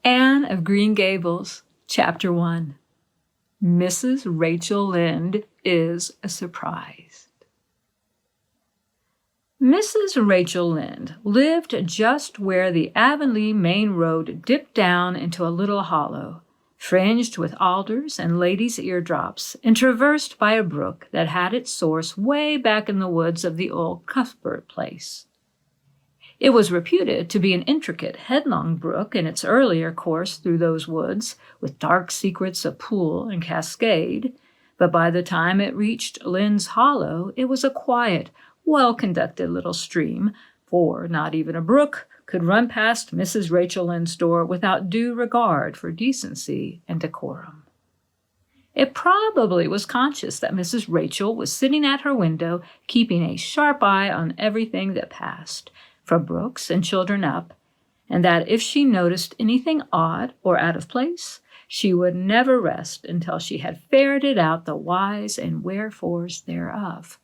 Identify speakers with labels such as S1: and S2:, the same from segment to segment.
S1: Anne of Green Gables, Chapter 1. Mrs. Rachel Lynde is a surprise. Mrs. Rachel Lynde lived just where the Avonlea main road dipped down into a little hollow, fringed with alders and ladies' eardrops, and traversed by a brook that had its source way back in the woods of the old Cuthbert place. It was reputed to be an intricate, headlong brook in its earlier course through those woods, with dark secrets of pool and cascade, but by the time it reached Lynde's Hollow, it was a quiet, well-conducted little stream, for not even a brook could run past Mrs. Rachel Lynde's door without due regard for decency and decorum. It probably was conscious that Mrs. Rachel was sitting at her window, keeping a sharp eye on everything that passed, from brooks and children up, and that if she noticed anything odd or out of place, she would never rest until she had ferreted out the whys and wherefores thereof.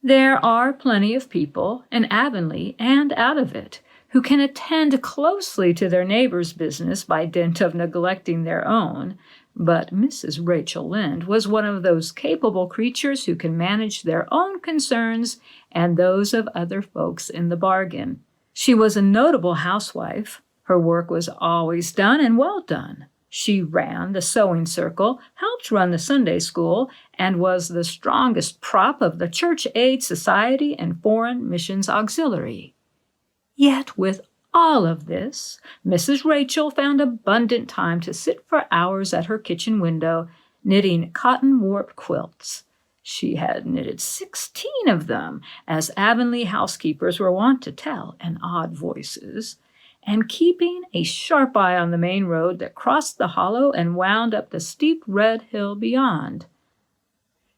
S1: There are plenty of people, in Avonlea and out of it, who can attend closely to their neighbor's business by dint of neglecting their own, but Mrs. Rachel Lynde was one of those capable creatures who can manage their own concerns and those of other folks in the bargain. She was a notable housewife. Her work was always done and well done. She ran the sewing circle, helped run the Sunday school, and was the strongest prop of the Church Aid Society and Foreign Missions Auxiliary. Yet with all of this, Mrs. Rachel found abundant time to sit for hours at her kitchen window, knitting cotton warp quilts. She had knitted 16 of them, as Avonlea housekeepers were wont to tell in odd voices, and keeping a sharp eye on the main road that crossed the hollow and wound up the steep red hill beyond.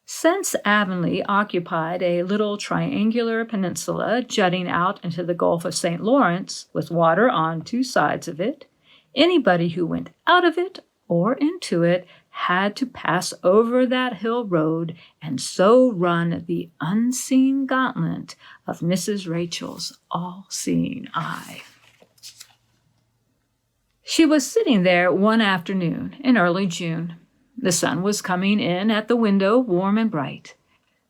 S1: Since Avonlea occupied a little triangular peninsula jutting out into the Gulf of St. Lawrence, with water on two sides of it, anybody who went out of it or into it had to pass over that hill road and so run the unseen gauntlet of Mrs. Rachel's all-seeing eye. She was sitting there one afternoon in early June. The sun was coming in at the window warm and bright.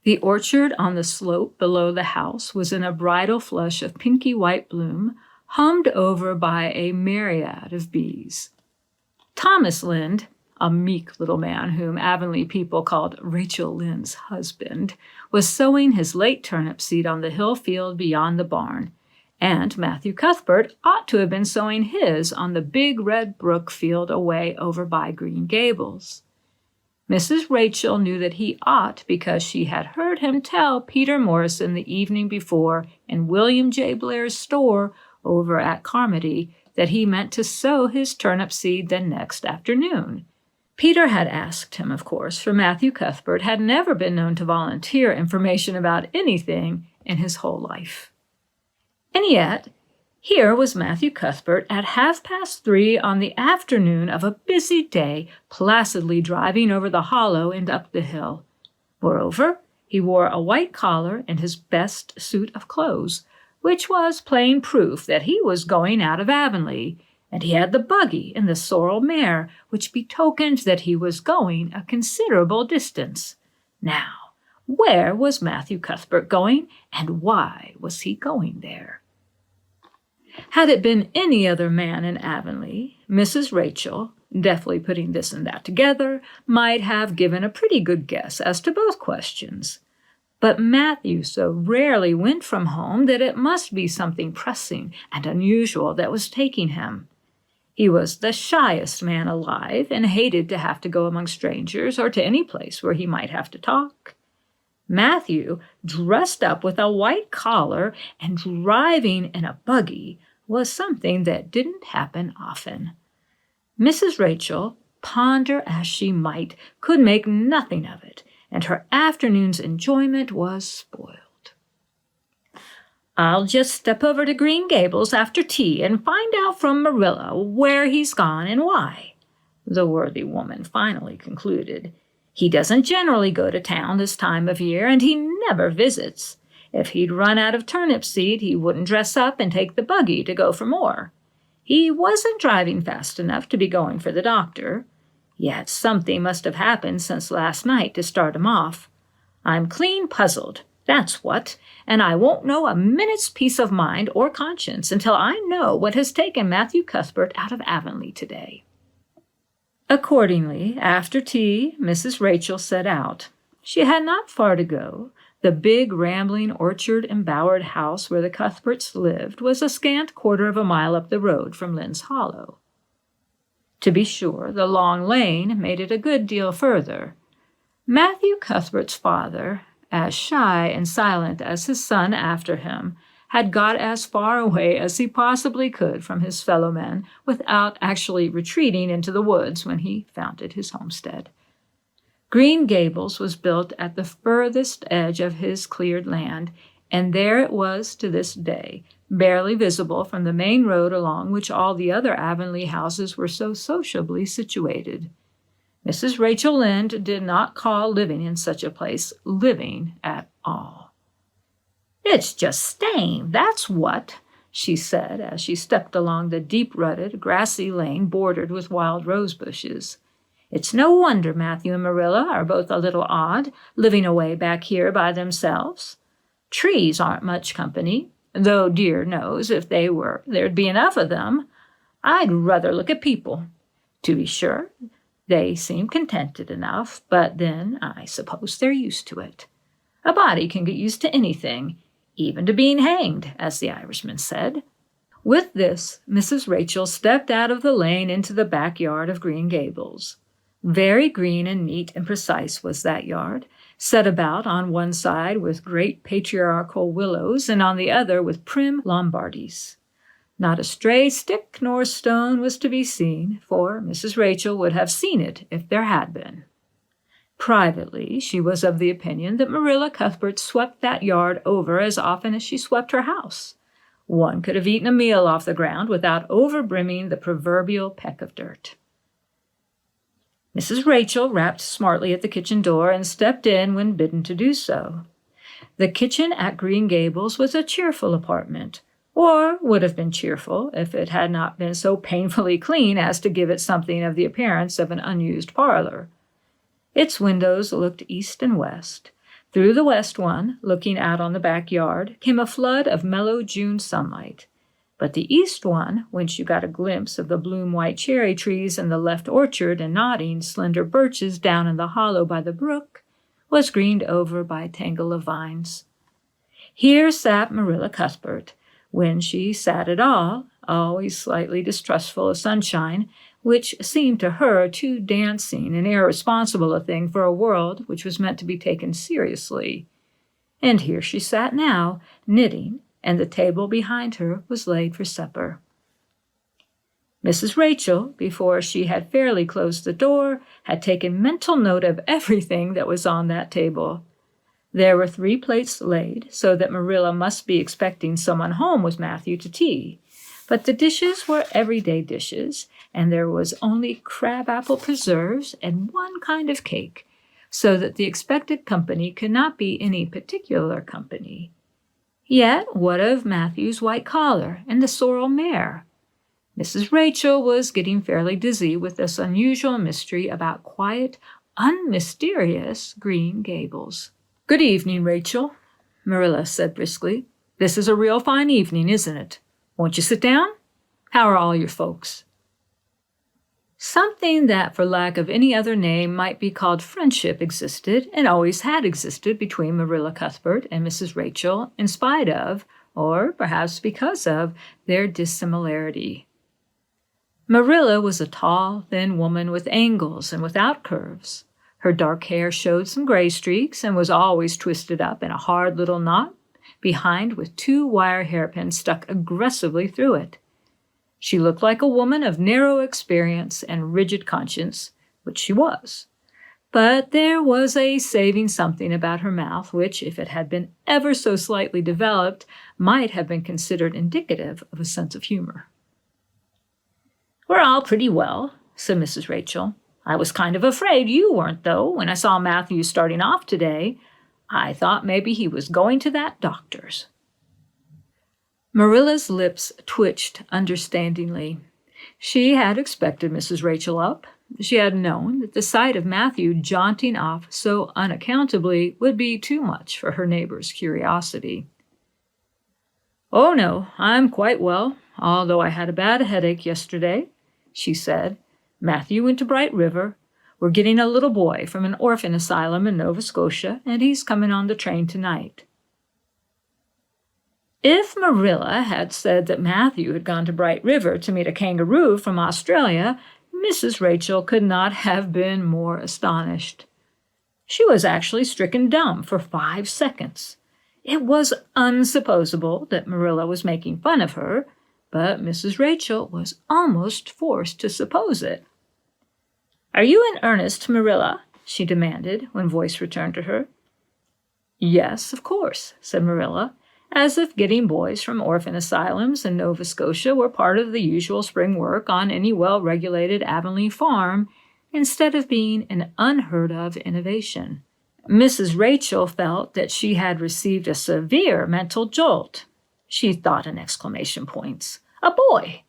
S1: The orchard on the slope below the house was in a bridal flush of pinky-white bloom, hummed over by a myriad of bees. Thomas Lynde, a meek little man whom Avonlea people called Rachel Lynde's husband, was sowing his late turnip seed on the hill field beyond the barn, and Matthew Cuthbert ought to have been sowing his on the big red brook field away over by Green Gables. Mrs. Rachel knew that he ought because she had heard him tell Peter Morrison the evening before in William J. Blair's store over at Carmody that he meant to sow his turnip seed the next afternoon. Peter had asked him, of course, for Matthew Cuthbert had never been known to volunteer information about anything in his whole life. And yet, here was Matthew Cuthbert at 3:30 on the afternoon of a busy day, placidly driving over the hollow and up the hill. Moreover, he wore a white collar and his best suit of clothes, which was plain proof that he was going out of Avonlea, and he had the buggy and the sorrel mare, which betokened that he was going a considerable distance. Now, where was Matthew Cuthbert going, and why was he going there? Had it been any other man in Avonlea, Mrs. Rachel, deftly putting this and that together, might have given a pretty good guess as to both questions. But Matthew so rarely went from home that it must be something pressing and unusual that was taking him. He was the shyest man alive and hated to have to go among strangers or to any place where he might have to talk. Matthew, dressed up with a white collar and driving in a buggy, was something that didn't happen often. Mrs. Rachel, ponder as she might, could make nothing of it, and her afternoon's enjoyment was spoiled. "I'll just step over to Green Gables after tea and find out from Marilla where he's gone and why," the worthy woman finally concluded. "He doesn't generally go to town this time of year, and he never visits. If he'd run out of turnip seed, he wouldn't dress up and take the buggy to go for more. He wasn't driving fast enough to be going for the doctor. Yet something must have happened since last night to start him off. I'm clean puzzled, that's what, and I won't know a minute's peace of mind or conscience until I know what has taken Matthew Cuthbert out of Avonlea today." Accordingly, after tea, Mrs. Rachel set out. She had not far to go. The big, rambling, orchard-embowered house where the Cuthberts lived was a scant quarter of a mile up the road from Lynde's Hollow. To be sure, the long lane made it a good deal further. Matthew Cuthbert's father, as shy and silent as his son after him, had got as far away as he possibly could from his fellow men without actually retreating into the woods when he founded his homestead. Green Gables was built at the furthest edge of his cleared land, and there it was to this day, barely visible from the main road along which all the other Avonlea houses were so sociably situated. Mrs. Rachel Lynde did not call living in such a place living at all. "It's just staying, that's what," she said as she stepped along the deep-rutted, grassy lane bordered with wild rose bushes. "It's no wonder Matthew and Marilla are both a little odd, living away back here by themselves. Trees aren't much company, though dear knows if they were there'd be enough of them. I'd rather look at people. To be sure, they seem contented enough, but then I suppose they're used to it. A body can get used to anything, even to being hanged, as the Irishman said." With this, Mrs. Rachel stepped out of the lane into the backyard of Green Gables. Very green and neat and precise was that yard, set about on one side with great patriarchal willows and on the other with prim Lombardies. Not a stray stick nor stone was to be seen, for Mrs. Rachel would have seen it if there had been. Privately, she was of the opinion that Marilla Cuthbert swept that yard over as often as she swept her house. One could have eaten a meal off the ground without overbrimming the proverbial peck of dirt. Mrs. Rachel rapped smartly at the kitchen door and stepped in when bidden to do so. The kitchen at Green Gables was a cheerful apartment, or would have been cheerful if it had not been so painfully clean as to give it something of the appearance of an unused parlor. Its windows looked east and west. Through the west one, looking out on the backyard, came a flood of mellow June sunlight. But the east one, whence you got a glimpse of the bloom-white cherry trees in the left orchard and nodding, slender birches down in the hollow by the brook, was greened over by a tangle of vines. Here sat Marilla Cuthbert, when she sat at all, always slightly distrustful of sunshine, which seemed to her too dancing and irresponsible a thing for a world which was meant to be taken seriously. And here she sat now, knitting, and the table behind her was laid for supper. Mrs. Rachel, before she had fairly closed the door, had taken mental note of everything that was on that table. There were 3 plates laid, so that Marilla must be expecting someone home with Matthew to tea. But the dishes were everyday dishes, and there was only crab-apple preserves and one kind of cake, so that the expected company could not be any particular company. Yet what of Matthew's white collar and the sorrel mare? Mrs. Rachel was getting fairly dizzy with this unusual mystery about quiet, unmysterious Green Gables. "Good evening, Rachel," Marilla said briskly. "This is a real fine evening, isn't it? Won't you sit down? How are all your folks?" Something that, for lack of any other name, might be called friendship existed and always had existed between Marilla Cuthbert and Mrs. Rachel, in spite of, or perhaps because of, their dissimilarity. Marilla was a tall, thin woman with angles and without curves. Her dark hair showed some gray streaks and was always twisted up in a hard little knot behind with 2 wire hairpins stuck aggressively through it. She looked like a woman of narrow experience and rigid conscience, which she was. But there was a saving something about her mouth which, if it had been ever so slightly developed, might have been considered indicative of a sense of humor. "We're all pretty well," said Mrs. Rachel. "I was kind of afraid you weren't, though, when I saw Matthew starting off today. I thought maybe he was going to that doctor's." Marilla's lips twitched understandingly. She had expected Mrs. Rachel up. She had known that the sight of Matthew jaunting off so unaccountably would be too much for her neighbor's curiosity. "Oh, no, I'm quite well, although I had a bad headache yesterday," she said. "Matthew went to Bright River. We're getting a little boy from an orphan asylum in Nova Scotia, and he's coming on the train tonight." If Marilla had said that Matthew had gone to Bright River to meet a kangaroo from Australia, Mrs. Rachel could not have been more astonished. She was actually stricken dumb for 5 seconds. It was unsupposable that Marilla was making fun of her, but Mrs. Rachel was almost forced to suppose it. "Are you in earnest, Marilla?" she demanded when voice returned to her. "Yes, of course," said Marilla, as if getting boys from orphan asylums in Nova Scotia were part of the usual spring work on any well-regulated Avonlea farm, instead of being an unheard-of innovation. Mrs. Rachel felt that she had received a severe mental jolt. She thought in exclamation points. A boy!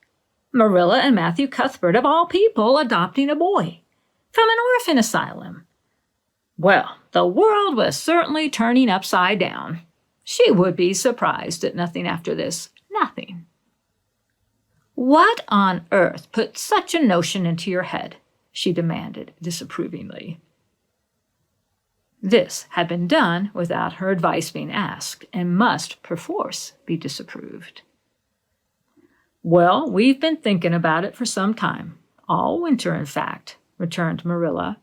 S1: Marilla and Matthew Cuthbert, of all people, adopting a boy from an orphan asylum. Well, the world was certainly turning upside down. She would be surprised at nothing after this. Nothing. "What on earth put such a notion into your head?" she demanded disapprovingly. This had been done without her advice being asked, and must perforce be disapproved. "Well, we've been thinking about it for some time. All winter, in fact," returned Marilla.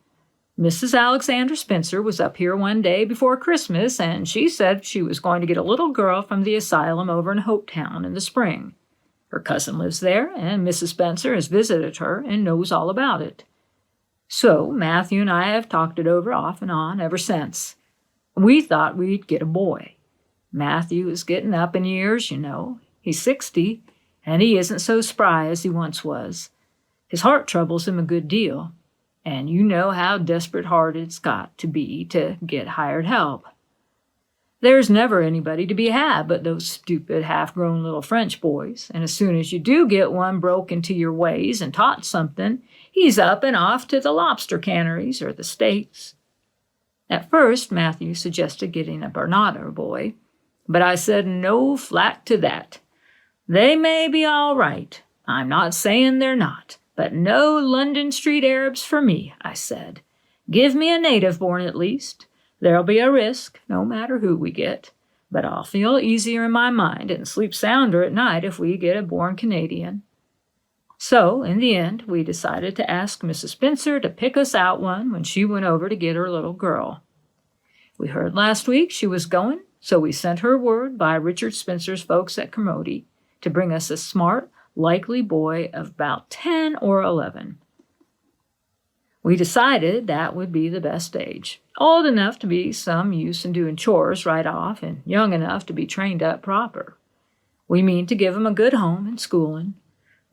S1: "Mrs. Alexander Spencer was up here one day before Christmas, and she said she was going to get a little girl from the asylum over in Hopetown in the spring. Her cousin lives there, and Mrs. Spencer has visited her and knows all about it. So Matthew and I have talked it over off and on ever since. We thought we'd get a boy. Matthew is getting up in years, you know. He's 60, and he isn't so spry as he once was. His heart troubles him a good deal, and you know how desperate hard it's got to be to get hired help. There's never anybody to be had but those stupid half-grown little French boys, and as soon as you do get one broke into your ways and taught something, he's up and off to the lobster canneries or the States. At first, Matthew suggested getting a Bernardo boy, but I said no flat to that. They may be all right. I'm not saying they're not, but no London street Arabs for me, I said. Give me a native born at least. There'll be a risk, no matter who we get, but I'll feel easier in my mind and sleep sounder at night if we get a born Canadian. So, in the end, we decided to ask Mrs. Spencer to pick us out one when she went over to get her little girl. We heard last week she was going, so we sent her word by Richard Spencer's folks at Kermode to bring us a smart, likely boy of about 10 or 11. We decided that would be the best age, old enough to be some use in doing chores right off and young enough to be trained up proper. We mean to give him a good home and schooling.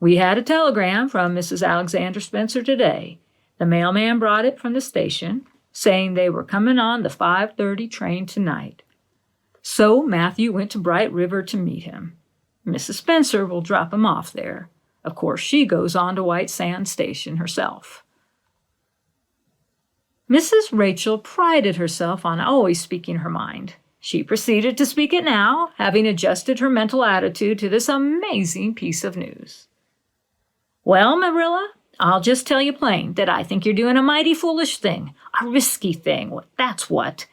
S1: We had a telegram from Mrs. Alexander Spencer today. The mailman brought it from the station, saying they were coming on the 5:30 train tonight. So Matthew went to Bright River to meet him. Mrs. Spencer will drop him off there. Of course, she goes on to White Sands Station herself. Mrs. Rachel prided herself on always speaking her mind. She proceeded to speak it now, having adjusted her mental attitude to this amazing piece of news. "Well, Marilla, I'll just tell you plain that I think you're doing a mighty foolish thing, a risky thing, that's what.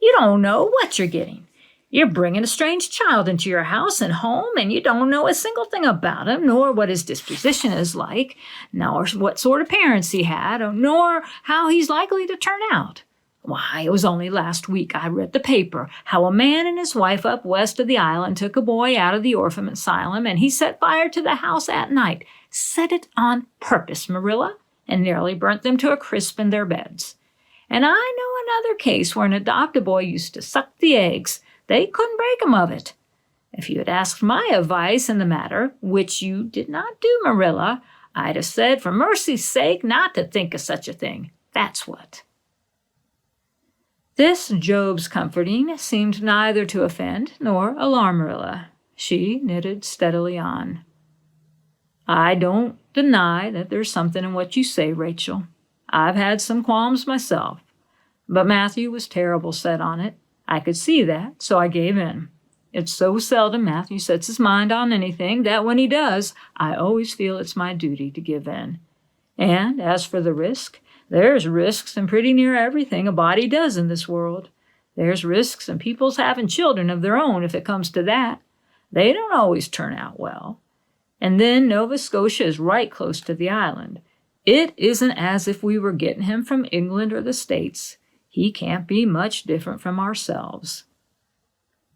S1: You don't know what you're getting. You're bringing a strange child into your house and home, and you don't know a single thing about him, nor what his disposition is like, nor what sort of parents he had, nor how he's likely to turn out. Why, it was only last week I read the paper how a man and his wife up west of the island took a boy out of the orphan asylum, and he set fire to the house at night. Set it on purpose, Marilla, and nearly burnt them to a crisp in their beds. And I know another case where an adopted boy used to suck the eggs. They couldn't break him of it. If you had asked my advice in the matter, which you did not do, Marilla, I'd have said, for mercy's sake, not to think of such a thing. That's what." This Job's comforting seemed neither to offend nor alarm Marilla. she knitted steadily on. I don't deny that there's something in what you say, Rachel. I've had some qualms myself. But Matthew was terrible set on it. I could see that, so I gave in. It's so seldom Matthew sets his mind on anything that when he does, I always feel it's my duty to give in. And as for the risk, there's risks in pretty near everything a body does in this world. There's risks in people's having children of their own if it comes to that. They don't always turn out well. And then Nova Scotia is right close to the island. It isn't as if we were getting him from England or the States. He can't be much different from ourselves.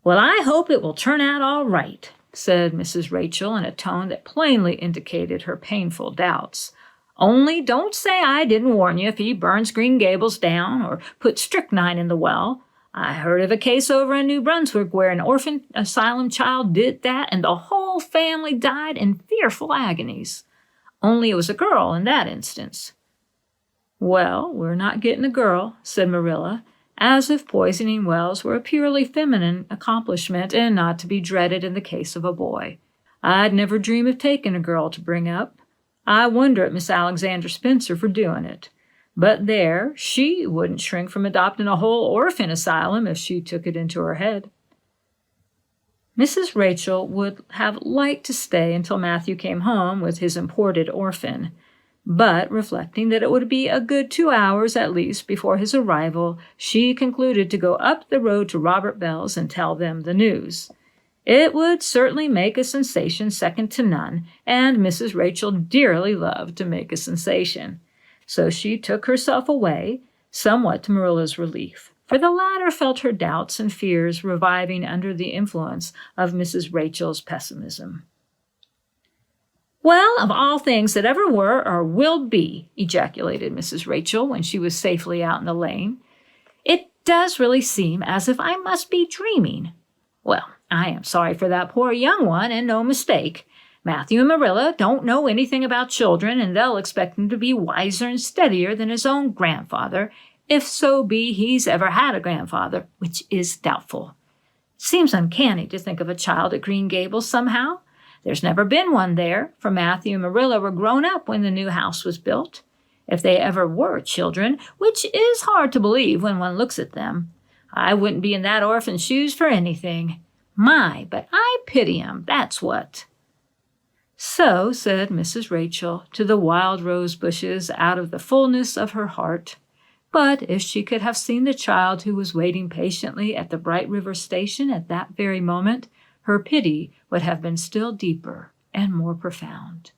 S1: Well, I hope it will turn out all right, said Mrs. Rachel in a tone that plainly indicated her painful doubts. Only don't say I didn't warn you if he burns Green Gables down or puts strychnine in the well. I heard of a case over in New Brunswick where an orphan asylum child did that and the whole family died in fearful agonies. Only it was a girl in that instance. Well, we're not getting a girl, said Marilla, as if poisoning wells were a purely feminine accomplishment and not to be dreaded in the case of a boy. I'd never dream of taking a girl to bring up. I wonder at Miss Alexander Spencer for doing it. But there, she wouldn't shrink from adopting a whole orphan asylum if she took it into her head. Mrs. Rachel would have liked to stay until Matthew came home with his imported orphan, but reflecting that it would be a good 2 hours at least before his arrival, she concluded to go up the road to Robert Bell's and tell them the news. It would certainly make a sensation second to none, and Mrs. Rachel dearly loved to make a sensation. So she took herself away, somewhat to Marilla's relief, for the latter felt her doubts and fears reviving under the influence of Mrs. Rachel's pessimism. Well, of all things that ever were or will be, ejaculated Mrs. Rachel when she was safely out in the lane, it does really seem as if I must be dreaming. Well, I am sorry for that poor young one, and no mistake. Matthew and Marilla don't know anything about children, and they'll expect him to be wiser and steadier than his own grandfather, if so be he's ever had a grandfather, which is doubtful. It seems uncanny to think of a child at Green Gables somehow. There's never been one there, for Matthew and Marilla were grown up when the new house was built. If they ever were children, which is hard to believe when one looks at them, I wouldn't be in that orphan's shoes for anything. My, but I pity 'em, that's what. So said Mrs. Rachel to the wild rose bushes out of the fullness of her heart. But if she could have seen the child who was waiting patiently at the Bright River station at that very moment, her pity would have been still deeper and more profound.